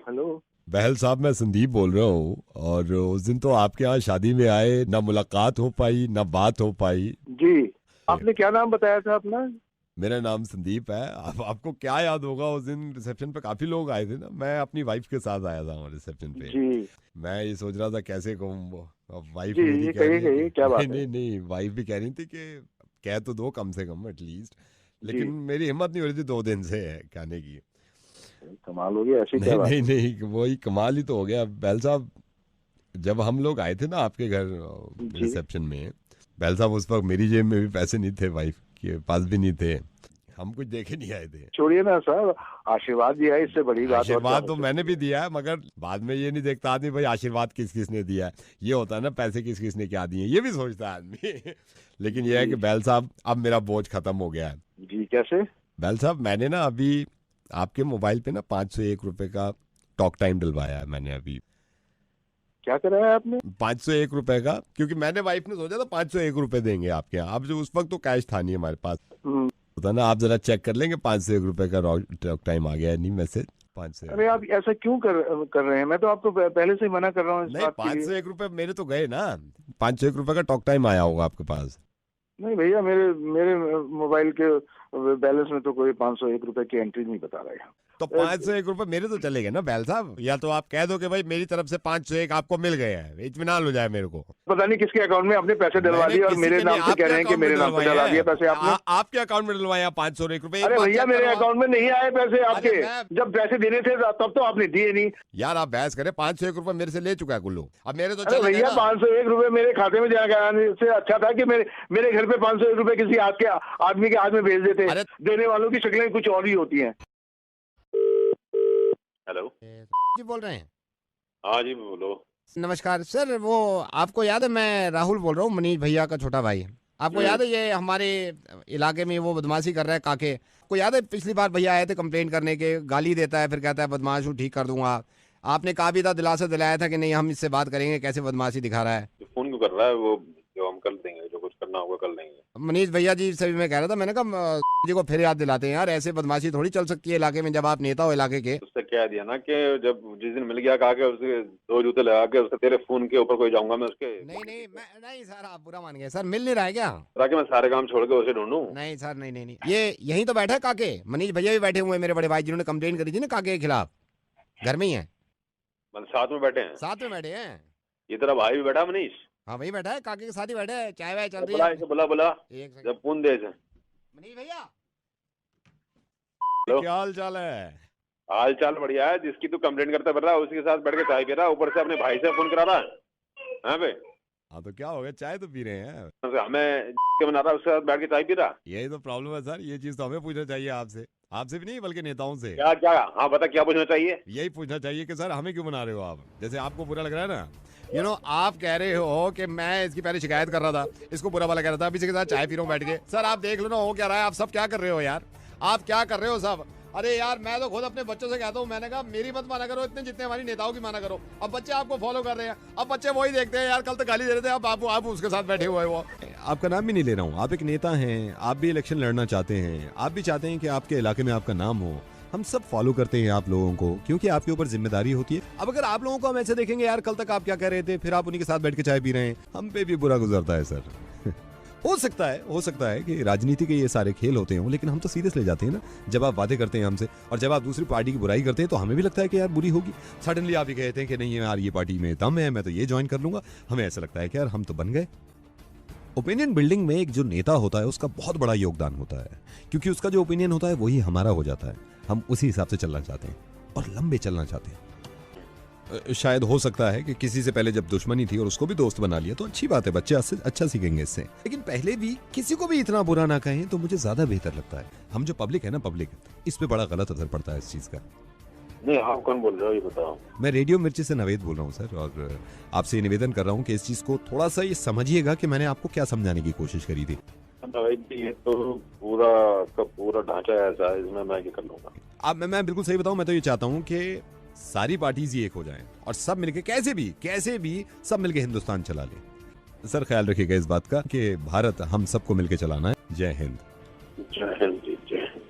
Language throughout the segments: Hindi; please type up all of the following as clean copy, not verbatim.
हेलो। बहल साहब, मैं संदीप बोल रहा हूँ। और उस दिन तो आपके यहाँ शादी में आए, ना मुलाकात हो पाई ना बात हो पाई। जी, आपने क्या नाम बताया था अपना? मेरा नाम संदीप है। आपको क्या याद होगा, उस दिन रिसेप्शन पे काफी लोग आए थे ना, मैं अपनी वाइफ के साथ आया था रिसेप्शन पे। जी मैं ये सोच रहा था कैसे कहूँ वो। अब वाइफ जी मेरी जी, कह कहिए रही है कि कहिए, क्या नहीं बात है? नहीं नहीं, वाइफ भी कह रही थी कि कह तो दो कम से कम एटलीस्ट। जी, लेकिन मेरी हिम्मत नहीं हो रही थी 2 दिन से कहने की। कमाल हो गया, ऐसी क्या नहीं बात नहीं है? नहीं, वही कमाल ही तो हो गया बैल साहब। जब हम लोग आए थे ना आपके घर जी, रिसेप्शन में, बैल साहब उस वक्त मेरी जेब में भी पैसे नहीं थे, वाइफ के पास भी नहीं थे। हम कुछ देखे नहीं आए थे। छोड़िए ना सर, आशीर्वाद दिया है, इससे बड़ी बात और क्या आशीर्वाद हो तो मैंने सकती भी है? दिया है, मगर बाद में ये नहीं देखता आदमी भाई आशीर्वाद किस किस ने दिया है। ये होता है ना, पैसे किस किस ने क्या दिए, ये भी सोचता है आदमी। लेकिन ये है कि जी बैल साहब, अब मेरा बोझ खत्म हो गया है। जी, कैसे? बैल साहब, मैंने ना अभी आपके मोबाइल पे ना 501 रुपए का टॉक टाइम डलवाया है मैंने अभी। क्या कराया आपने? 501 रुपए का, क्योंकि मैंने वाइफ ने सोचा था 501 रुपए देंगे आपके यहाँ। अब जो उस वक्त तो कैश था नहीं हमारे पास। हम्म, होता ना, आप जरा चेक कर लेंगे 501 रुपए का टॉक टाइम आ गया है नहीं मैसेज। पाँच सौ अरे आप ऐसा क्यों कर रहे हैं? मैं तो आपको पहले से ही मना कर रहा हूँ इस नहीं, बात के पाँच लिए। सौ एक रुपए मेरे तो गए ना। 501 रुपए का टॉक टाइम आया होगा आपके पास। नहीं भैया, मेरे मेरे मोबाइल के बैलेंस में तो कोई 501 रुपए की एंट्री नहीं बता रहा है। तो 501 रुपए मेरे तो चले गए ना बैल साहब। या तो आप कह दो कि भाई मेरी तरफ से 501 आपको मिल गए हैं, इत्मीनान हो जाए मेरे को। पता नहीं किसके अकाउंट में आपने पैसे डलवा मैंने दिए और किसी मेरे के नहीं, नाम से कह आपके रहे हैं कि अकाउंट में मेरे नाम पे डलवाए डला दिए हैं। पैसे आपने। आपके अकाउंट में डलवाए हैं 501 रुपए। अरे भैया, मेरे करो आप। अकाउंट में नहीं आए पैसे आपके। अरे मैं, जब पैसे देने थे तब तो आपने दिए नहीं। यार आप बहस करें, 501 रुपए मेरे से ले चुका है गुल्लू, अब मेरे तो अरे चले गए भैया, ना। 501 रुपए मेरे खाते में जाने से अच्छा था कि मेरे घर पे 501 रुपए किसी आदमी के हाथ में भेज देते। अरे देने वालों की शक्लें कुछ और ही होती हैं। हेलो। जी बोल रहे हैं। हाँ जी, बोलो। नमस्कार सर, वो आपको याद है, मैं राहुल बोल रहा हूँ, मनीष भैया का छोटा भाई। आपको याद है ये हमारे इलाके में वो बदमाशी कर रहा है काके? आपको याद है पिछली बार भैया आए थे कंप्लेंट करने के, गाली देता है फिर कहता है बदमाश हूँ, ठीक कर दूंगा। आपने कहा भी था, दिलासा दिलाया था कि नहीं हम इससे बात करेंगे, कैसे बदमाशी दिखा रहा है। फोन क्यों कर रहा है वो? जो हम कर देंगे, जो कुछ करना होगा कर लेंगे। मनीष भैया जी से भी मैं कह रहा था, मैंने कहा जी को फिर याद दिलाते हैं यार, ऐसे बदमाशी थोड़ी चल सकती है इलाके में जब आप नेता हो इलाके के। उससे कह दिया ना कि जब जिस दिन मिल गया कहा के उसके 2 जूते लगा के उसके तेरे फोन के ऊपर कोई जाऊंगा मैं उसके। नहीं सर, आप बुरा मान गए सर, मिल नहीं रहा है क्या? ताकि मैं सारे काम छोड़ के उसे ढूंढूं। नहीं सर, नहीं, ये यहीं तो बैठा है काके। मनीष भैया भी बैठे हुए हैं, मेरे बड़े भाई जिन्होंने कंप्लेन करी थी ना काके के खिलाफ, घर में ही है, मतलब साथ में बैठे हैं? साथ में बैठे हैं। ये तेरा भाई भी बैठा मनीष? हाँ वही बैठा है, काके के साथ ही बैठा है, चाय वाय चल रही बुला है। इसे, बुला बुला। एक सेकंड। जब फोन दे इसे। मनीष भैया, हेलो। क्या हाल चाल है? हाल चाल बढ़िया है। जिसकी तू कंप्लेंट करता फिर रहा है उसी के साथ बैठ के चाय पी रहा है, ऊपर से अपने भाई से फोन करा रहा है। हाँ भाई, हाँ तो क्या हो गया, चाय तो पी रहे हैं। हमें के बना रहा है उसके साथ बैठ के चाय पी रहा। यही तो प्रॉब्लम है सर, ये चीज तो हमें पूछना चाहिए आपसे। आपसे भी नहीं बल्कि नेताओं से। क्या क्या? हाँ बता, क्या पूछना चाहिए? यही पूछना चाहिए कि सर हमें क्यों बना रहे हो आप, जैसे आपको बुरा लग रहा है ना। आप कह रहे हो कि मैं इसकी पहले शिकायत कर रहा था, इसको बुरा वाला कह रहा था, अभी इसके साथ चाय पी रहा हूँ बैठ के। सर आप देख लो ना हो क्या रहा है, आप सब क्या कर रहे हो यार, आप क्या कर रहे हो सब। अरे यार, मैं तो खुद अपने बच्चों से कहता हूँ, मैंने कहा मेरी मत माना करो इतने जितने हमारी नेताओं की माना करो। अब बच्चे आपको फॉलो कर रहे हैं, अब बच्चे वही देखते हैं यार, कल तक गाली दे रहे थे, अब आप उसके साथ बैठे हुए हो। आपका नाम भी नहीं ले रहा हूँ, आप एक नेता हैं, आप भी इलेक्शन लड़ना चाहते हैं, आप भी चाहते हैं कि आपके इलाके में आपका नाम हो। हम सब फॉलो करते हैं आप लोगों को, क्योंकि आपके ऊपर जिम्मेदारी होती है। अब अगर आप लोगों को हम ऐसे देखेंगे यार, कल तक आप क्या कह रहे थे, फिर आप उन्हीं के साथ बैठ के चाय पी रहे हैं, हम पे भी बुरा गुजरता है सर। हो सकता है कि राजनीति के ये सारे खेल होते हों, लेकिन हम तो सीरियस ले जाते हैं ना जब आप वादे करते हैं हमसे, और जब आप दूसरी पार्टी की बुराई करते हैं तो हमें भी लगता है कि यार बुरी होगी। सडनली आप ये कहते हैं कि नहीं यार ये पार्टी में दम है, मैं तो ये ज्वाइन कर लूंगा, हमें ऐसा लगता है कि यार हम तो बन गए। ओपिनियन बिल्डिंग में एक जो नेता होता है उसका बहुत बड़ा योगदान होता है, क्योंकि उसका जो ओपिनियन होता है वही हमारा हो जाता है। हम उसी हिसाब से चलना चाहते हैं और लंबे चलना चाहते हैं। शायद हो सकता है कि किसी से पहले जब दुश्मनी थी और उसको भी दोस्त बना लिया तो अच्छी बात है, बच्चे अच्छा सीखेंगे इससे। लेकिन पहले भी किसी को भी इतना बुरा ना कहें तो मुझे ज्यादा बेहतर लगता है। हम जो पब्लिक है ना, पब्लिक, इस पे बड़ा गलत असर पड़ता है इस चीज का। नहीं, आप कौन बोल रहे हो ये बताओ। मैं रेडियो मिर्ची से नवेद बोल रहा हूँ सर, और आपसे ये निवेदन कर रहा हूँ कि इस चीज को थोड़ा सा ये समझिएगा कि मैंने आपको क्या समझाने की कोशिश करी थी। ये तो पूरा का पूरा ढांचा ऐसा है, इसमें मैं क्या कर लूंगा। अब मैं बिल्कुल सही बताऊं, मैं तो ये चाहता हूं कि सारी पार्टीज ही एक हो जाएं और सब मिलके कैसे भी सब मिलके हिंदुस्तान चला लें। सर ख्याल रखिएगा इस बात का कि भारत हम सबको मिलके चलाना है। जय हिंद। जय हिंद जी, जय हिंद।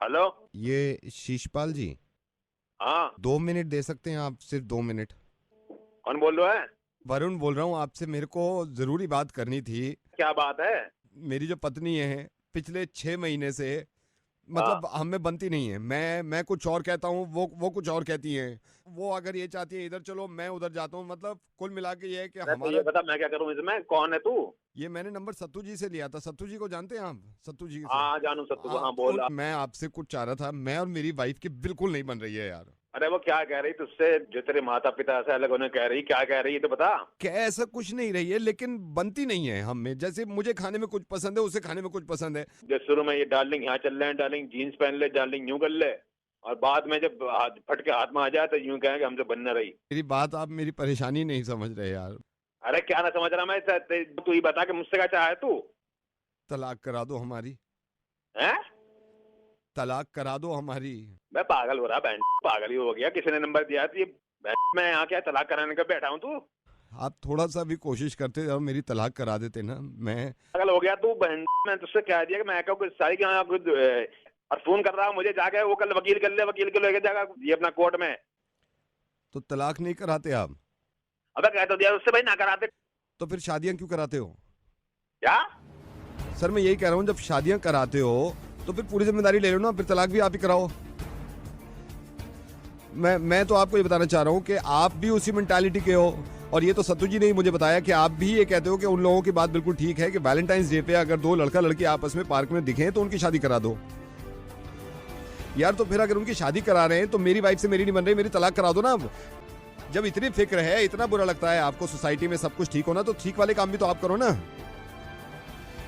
हेलो। ये शीशपाल जी? हाँ, 2 मिनट दे सकते हैं आप, सिर्फ 2 मिनट? कौन बोल रहा है? वरुण बोल रहा हूँ आपसे, मेरे को जरूरी बात करनी थी। क्या बात है? मेरी जो पत्नी है पिछले 6 महीने से मतलब हमें बनती नहीं है। मैं कुछ और कहता हूँ, वो कुछ और कहती हैं। वो अगर ये चाहती है इधर चलो, मैं उधर जाता हूँ। मतलब कुल मिला के ये है कि अरे तो हमारा ये बता मैं क्या करूं इसमें, कौन है तू? ये मैंने नंबर सत्तू जी से लिया था। सत्तू जी को जानते हैं आप? सत्तू जी से हाँ जानू सत्तू को, हाँ बोल। मैं आपसे कुछ चाह रहा था, मैं और मेरी वाइफ की बिल्कुल नहीं बन रही है यार। अरे वो क्या कह रही तुझसे, जो तेरे माता पिता से अलग होने कह रही, क्या कह रही है तो बता। क्या ऐसा कुछ नहीं रही है, लेकिन बनती नहीं है हम में। जैसे मुझे खाने में कुछ पसंद है, उसे खाने में कुछ पसंद है। जो शुरू में ये डार्लिंग यहाँ चल रहे हैं, डार्लिंग जीन्स पहन ले, डार्लिंग यूं कर ले, और बाद में जब फट के हाथ में आ जाए तो यूं कहेंगे हमसे बन न रही। मेरी बात आप मेरी परेशानी नहीं समझ रहे यार। अरे क्या ना समझ रहा मैं, तू ही बता के मुझसे क्या चाहे तू? तलाक करा दो हमारी, है? तलाक करा दो हमारी। मैं पागल हो रहा, बहन पागल ही हो गया। किसी ने नंबर दिया तो ये मैं यहाँ क्या तलाक कराने का बैठा हूँ? तू आप थोड़ा सा भी कोशिश करते और मेरी तलाक करा देते ना। मैं पागल हो गया तू बहन। मैं तुझसे कह दिया कि मैं क्या कुछ सारी क्या कुछ और फोन कर रहा हूँ मुझे, जाके वो कल वकील कर ले, वकील को लेके जाएगा ये अपना कोर्ट में। तो तलाक नहीं कराते आप? अबे कह तो दिया उससे भाई, ना कराते। तो फिर शादियां क्यों कराते हो? क्या? सर मैं यही कह रहा हूँ, जब शादियां कराते हो तो फिर पूरी जिम्मेदारी ले लो ना, फिर तलाक भी आप ही कराओ। मैं तो आपको ये बताना चाह रहा हूँ कि आप भी उसी मेंटालिटी के हो। और ये तो सत्तू जी ने ही मुझे बताया कि आप भी ये कहते हो कि उन लोगों की बात बिल्कुल ठीक है कि वैलेंटाइंस डे पे अगर दो लड़का लड़की आपस में पार्क में दिखें तो उनकी शादी करा दो। यार तो फिर अगर उनकी शादी करा रहे हैं तो मेरी वाइफ से मेरी नहीं बन रही, मेरी तलाक करा दो ना। अब जब इतनी फिक्र है, इतना बुरा लगता है आपको सोसाइटी में सब कुछ ठीक होना, तो ठीक वाले काम भी तो आप करो ना।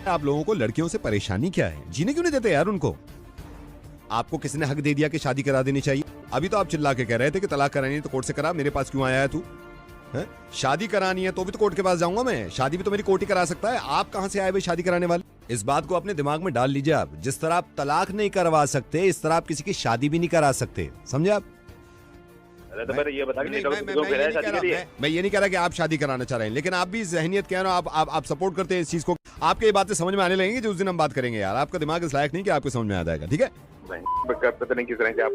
आप लोगों को लड़कियों से परेशानी क्या है? जीने क्यों नहीं देते यार उनको? आपको किसने हक दे दिया कि शादी करा देनी चाहिए? अभी तो आप चिल्ला के कह रहे थे कि तलाक करानी है तो कोर्ट से करा, मेरे पास क्यों आया है तू? है? शादी करानी है तो भी तो कोर्ट के पास जाऊंगा मैं। शादी भी तो मेरी कोर्ट ही करा सकता है। आप कहां से आए भाई शादी कराने वाले? इस बात को अपने दिमाग में डाल लीजिए आप। जिस तरह आप तलाक नहीं करवा सकते, इस तरह आप किसी की शादी भी नहीं करा सकते, समझे आप? अरे तो फिर ये बता कि नहीं, निकल मैं क्यों ये फिर नहीं है शादी कह के लिए? रहा- मैं ये नहीं कह रहा कि आप शादी कराना चाह रहे हैं, लेकिन आप भी जहनियत कह रहे हो, आप सपोर्ट करते हैं इस चीज को। आपके ये बातें समझ में आने लगेंगी जो उस दिन हम बात करेंगे यार। आपका दिमाग इस लायक नहीं कि आपको समझ में आ जाएगा, ठीक है? पता नहीं किस तरह से आप।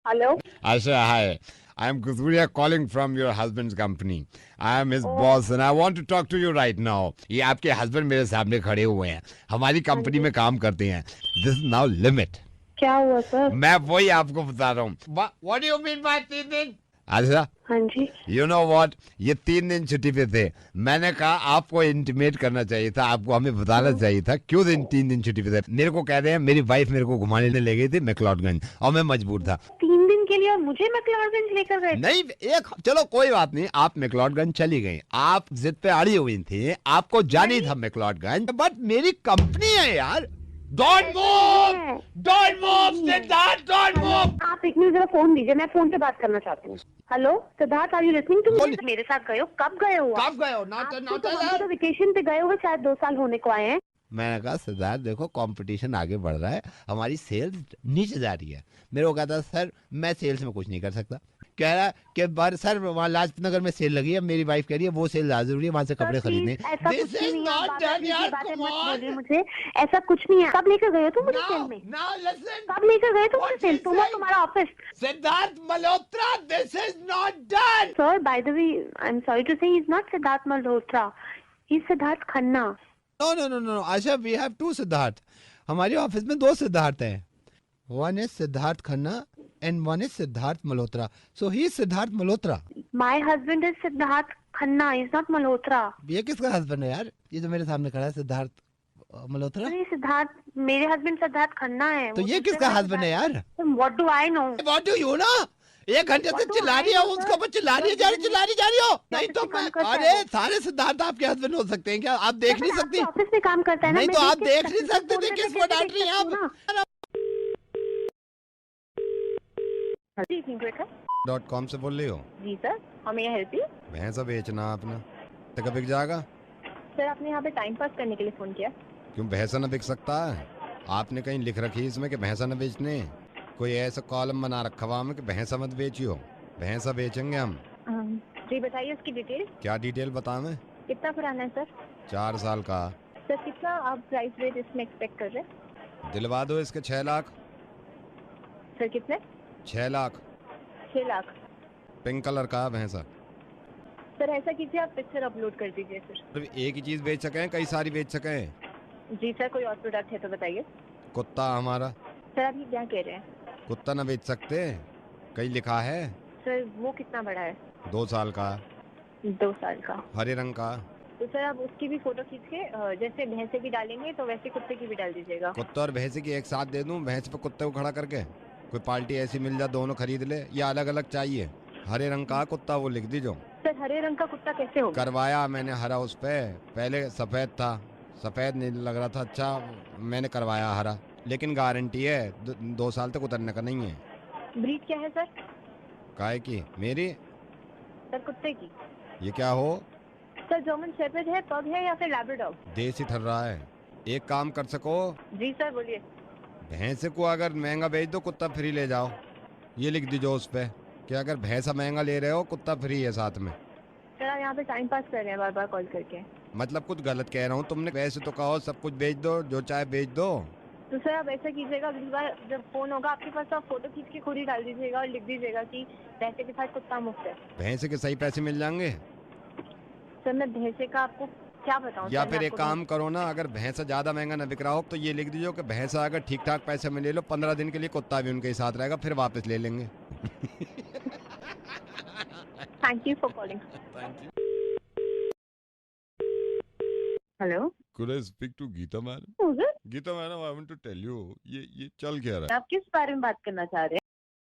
Hello. Asha, hi. I am Kuzuria calling from your husband's company. I am his boss and I want to talk to you right now. ये आपके हस्बैंड मेरे सामने खड़े हुए हैं, हमारी कंपनी में काम करते हैं। This is now limit. क्या हुआ सर? मैं वही आपको बता रहा हूँ। What do you mean by 3 दिन? आशा, हाँ जी। you know what? ये 3 दिन छुट्टी पे थे। मैंने कहा आपको इंटीमेट करना चाहिए था, आपको हमें बताना चाहिए था क्यों 3 दिन छुट्टी पे थे। मेरे को कह रहे हैं मेरी वाइफ मेरे को घुमाने ले गई थी मैक्लोडगंज और मैं मजबूर था। 3 दिन के लिए और मुझे मैक्लोडगंज लेकर गए? नहीं, चलो कोई बात नहीं, आप मैक्लोडगंज चली गई, आप जिद पे अड़ी हुई थी, आपको जानी था मैक्लोडगंज, बट मेरी कंपनी है यार। Don't move! Don't move, Siddharth, don't move! आप एक मिनट जरा फोन दीजिए, मैं फोन पे बात करना चाहती हूँ। Hello Siddharth, are you listening to me? मेरे साथ गए हो? कब गए हो? कब गए हो? आप तो वेकेशन पे गए हो, शायद 2 साल होने को आए हैं। मैंने कहा सिद्धार्थ देखो कंपटीशन आगे बढ़ रहा है, हमारी सेल्स नीचे जा रही है। मेरे को कहता सर मैं सेल्स में कुछ नहीं कर सकता। कह रहा कि बार सर वहाँ लाजपत नगर में सेल लगी है, मेरी वाइफ कह रही है वो सेल ज्यादा जरूरी है, वहाँ से कपड़े खरीदने। ऐसा कुछ नहीं है, मुझे ऐसा कुछ नहीं है। कब लेकर गए हो तुम मुझे सेल में? कब लेकर गए तुम मुझे सेल? तुम और तुम्हारा office? Siddharth Malhotra, this is not done. Sir by the way I am sorry to say he is not Siddharth Malhotra, he is Siddharth Khanna. No Asha, we have 2 Siddharth. हमारे ऑफिस में 2 सिद्धार्थ हैं। One is Siddharth Khanna and one is Siddharth Malhotra, so he is Siddharth Malhotra. My husband is Siddharth Khanna, is not Malhotra. ये किसका हस्बैंड है यार? ये जो मेरे सामने खड़ा है सिद्धार्थ मल्होत्रा। अरे सिद्धार्थ, मेरे हस्बैंड सिद्धार्थ खन्ना है। तो ये किसका हस्बैंड है यार? What do I know? What do you know? 1 घंटे से चिल्ला रही हो उसके ऊपर, चिल्ला रही जा रही हो। नहीं तो मैं, अरे सारे सिद्धार्थ आपके हस्बैंड हो सकते हैं क्या? आप देख नहीं सकती? ऑफिस में काम करता है ना। नहीं तो आप देख नहीं सकते थे किसको डांट रही हैं आप? .com से बोल रही हो? जी sir, how may I help you? भैंसा बेचना आपने तो कब बिक जाएगा? सर आपने यहाँ पे टाइम पास करने के लिए फोन किया? क्यों भैंसा न बिक सकता है? आपने कहीं लिख रखी है इसमें कि भैंसा न बेचने? कोई ऐसा कॉलम बना रखा हुआ हमें कि भैंसा मत बेचियो? भैंसा बेचेंगे हम। जी बताइए उसकी डिटेल। क्या डिटेल बतावें? कितना पुराना है सर? 4 साल का। सर कितना आप प्राइस रेट इसमें एक्सपेक्ट कर रहे हैं? दिलवा दो इसके 6 लाख। सर कितने? 6 लाख। 6 लाख। पिंक कलर का भैंसा। सर ऐसा कीजिए, आप पिक्चर अपलोड कर दीजिए फिर। सिर्फ एक ही चीज बेच सकें, कई सारी बेच सकें? जी सर, कोई और प्रोडक्ट है तो बताइए। कुत्ता हमारा। सर आप ये क्या कह रहे हैं? कुत्ता ना बेच सकते? कहीं लिखा है? सर वो कितना बड़ा है? 2 साल का, 2 साल का। हरे रंग का। तो सर आप उसकी भी फोटो खींच के जैसे भैंसे की डालेंगे तो वैसे कुत्ते की भी डाल दीजिएगा। कुत्ता और भैंसे की एक साथ दे दूं, भैंस पे कुत्ते को खड़ा करके? कोई पार्टी ऐसी मिल जाए दोनों खरीद ले, या अलग अलग चाहिए? हरे रंग का कुत्ता वो लिख दीजो। सर हरे रंग का कुत्ता कैसे होगा? करवाया मैंने हरा उस पे, पहले सफेद था, सफेद नहीं लग रहा था अच्छा, मैंने करवाया हरा, लेकिन गारंटी है 2 साल तक उतरने का नहीं है। ब्रीड क्या है सर? काहे की? मेरी? सर कुत्ते की। ये क्या हो? सर जर्मन शेफर्ड है, पग है या फिर लैब्राडोर? देसी ठर रहा है। एक काम कर सको, जी सर बोलिए। भैंसे को अगर महंगा बेच दो, कुत्ता फ्री ले जाओ। ये लिख दीजो उस पे कि अगर भैंसा महंगा ले रहे हो, कुत्ता फ्री है साथ में। सर आप यहाँ पे टाइम पास कर रहे हैं बार बार कॉल करके। मतलब कुछ गलत कह रहा हूँ? तुमने वैसे तो कहो सब कुछ बेच दो, जो चाहे बेच दो। तो सर आप ऐसा कीजिएगा, अगली बार जब फोन होगा आपके पास तो आप फोटो खींच के खुद ही डाल दीजिएगा और लिख दीजिएगा कि भैंसे के साथ कुत्ता मुफ्त है। भैंसे के सही पैसे मिल जाएंगे? सर मैं भैंसे का आपको क्या बताऊं? या सर, फिर मैं एक आपको काम करो ना, अगर भैंसा ज्यादा महंगा न बिक रहा हो तो ये लिख दीजिए कि भैंसा अगर ठीक ठाक पैसे में ले लो, 15 दिन के लिए कुत्ता भी उनके साथ रहेगा, फिर वापस ले लेंगे। Thank you for calling. Hello, Could I speak to Geeta madam? Who's it? Geeta madam, I want to tell you, ये चल क्या रहा है? आप किस बारे में बात करना चाह रहे हैं?